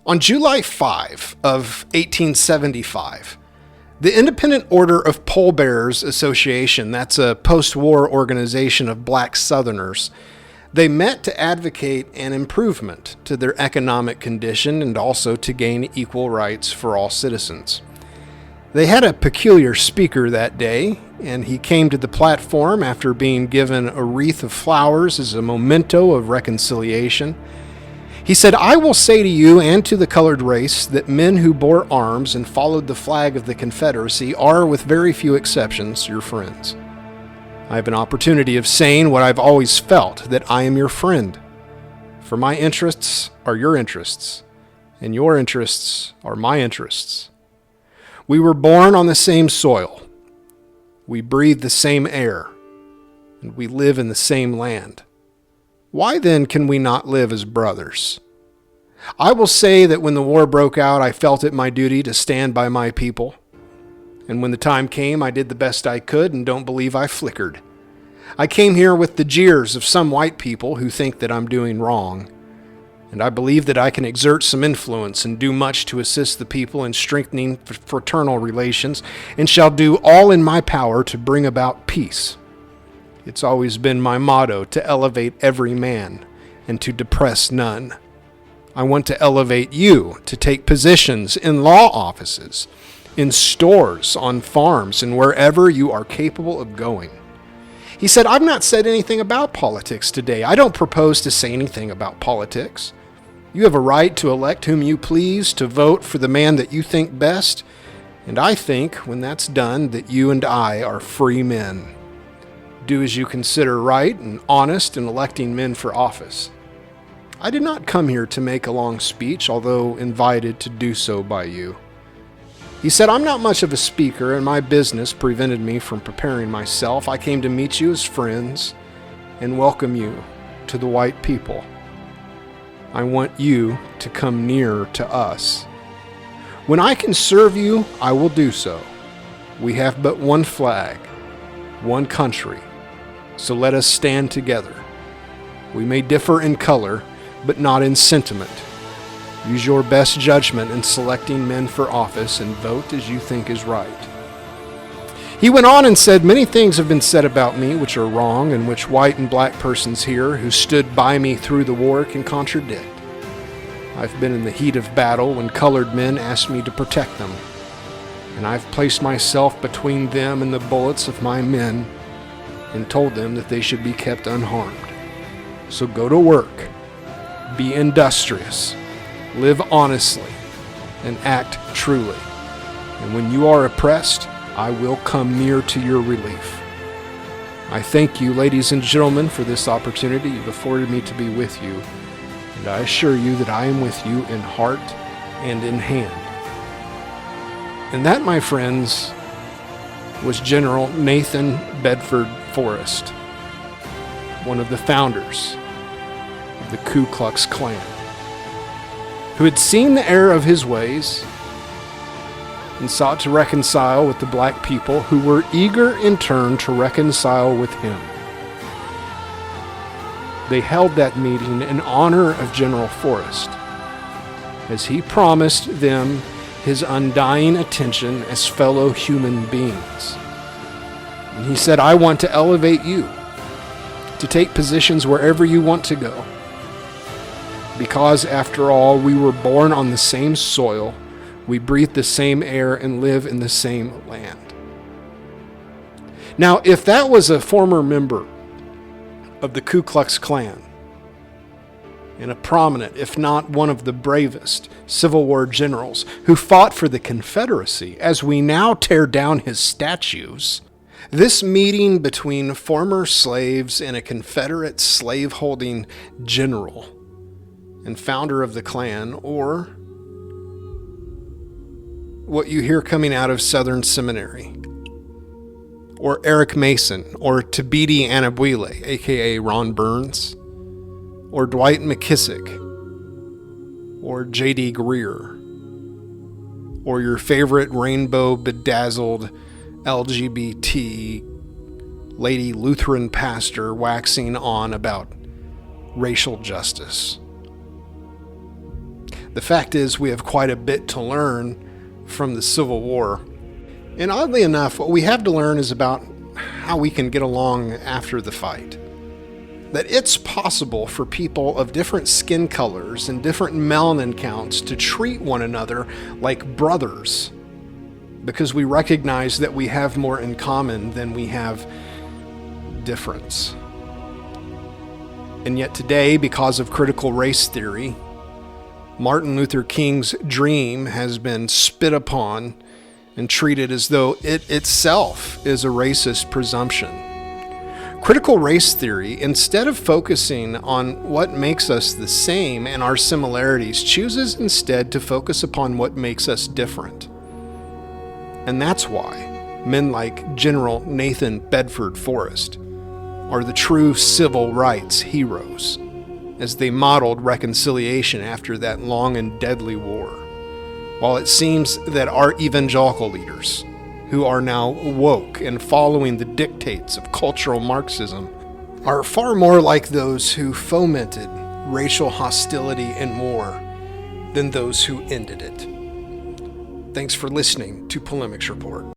On July 5 of 1875, the Independent Order of Pallbearers Association, that's a post-war organization of black Southerners, they met to advocate an improvement to their economic condition and also to gain equal rights for all citizens. They had a peculiar speaker that day, and he came to the platform after being given a wreath of flowers as a memento of reconciliation. He said, "I will say to you and to the colored race that men who bore arms and followed the flag of the Confederacy are, with very few exceptions, your friends. I have an opportunity of saying what I've always felt, that I am your friend. For my interests are your interests, and your interests are my interests. We were born on the same soil. We breathe the same air, and we live in the same land. Why then can we not live as brothers? I will say that when the war broke out, I felt it my duty to stand by my people. And when the time came, I did the best I could and don't believe I flickered. I came here with the jeers of some white people who think that I'm doing wrong. And I believe that I can exert some influence and do much to assist the people in strengthening fraternal relations, and shall do all in my power to bring about peace. It's always been my motto to elevate every man and to depress none. I want to elevate you to take positions in law offices, in stores, on farms, and wherever you are capable of going." He said, "I've not said anything about politics today. I don't propose to say anything about politics. You have a right to elect whom you please, to vote for the man that you think best, and I think, when that's done, that you and I are free men. Do as you consider right and honest in electing men for office. I did not come here to make a long speech, although invited to do so by you." He said, "I'm not much of a speaker, and my business prevented me from preparing myself. I came to meet you as friends and welcome you to the white people. I want you to come near to us. When I can serve you, I will do so. We have but one flag, one country, so let us stand together. We may differ in color, but not in sentiment. Use your best judgment in selecting men for office and vote as you think is right." He went on and said, "Many things have been said about me which are wrong, and which white and black persons here who stood by me through the war can contradict. I've been in the heat of battle when colored men asked me to protect them, and I've placed myself between them and the bullets of my men and told them that they should be kept unharmed. So go to work, be industrious, live honestly, and act truly. And when you are oppressed, I will come near to your relief. I thank you, ladies and gentlemen, for this opportunity you've afforded me to be with you, and I assure you that I am with you in heart and in hand." And that, my friends, was General Nathan Bedford Forrest, one of the founders of the Ku Klux Klan, who had seen the error of his ways and sought to reconcile with the black people who were eager in turn to reconcile with him. They held that meeting in honor of General Forrest, as he promised them his undying attention as fellow human beings. And he said, "I want to elevate you to take positions wherever you want to go, because after all, we were born on the same soil, we breathe the same air, and live in the same land." Now, if that was a former member of the Ku Klux Klan, and a prominent, if not one of the bravest, Civil War generals who fought for the Confederacy, as we now tear down his statues, this meeting between former slaves and a Confederate slave-holding general and founder of the Klan, or what you hear coming out of Southern Seminary, or Eric Mason, or Tabiti Anyabwile, aka Ron Burns, or Dwight McKissick, or J.D. Greer, or your favorite rainbow bedazzled LGBT lady Lutheran pastor waxing on about racial justice. The fact is, we have quite a bit to learn from the Civil War. And oddly enough, what we have to learn is about how we can get along after the fight. That it's possible for people of different skin colors and different melanin counts to treat one another like brothers, because we recognize that we have more in common than we have difference. And yet today, because of critical race theory, Martin Luther King's dream has been spit upon and treated as though it itself is a racist presumption. Critical race theory, instead of focusing on what makes us the same and our similarities, chooses instead to focus upon what makes us different. And that's why men like General Nathan Bedford Forrest are the true civil rights heroes, as they modeled reconciliation after that long and deadly war. While it seems that our evangelical leaders, who are now woke and following the dictates of cultural Marxism, are far more like those who fomented racial hostility and war than those who ended it. Thanks for listening to Polemics Report.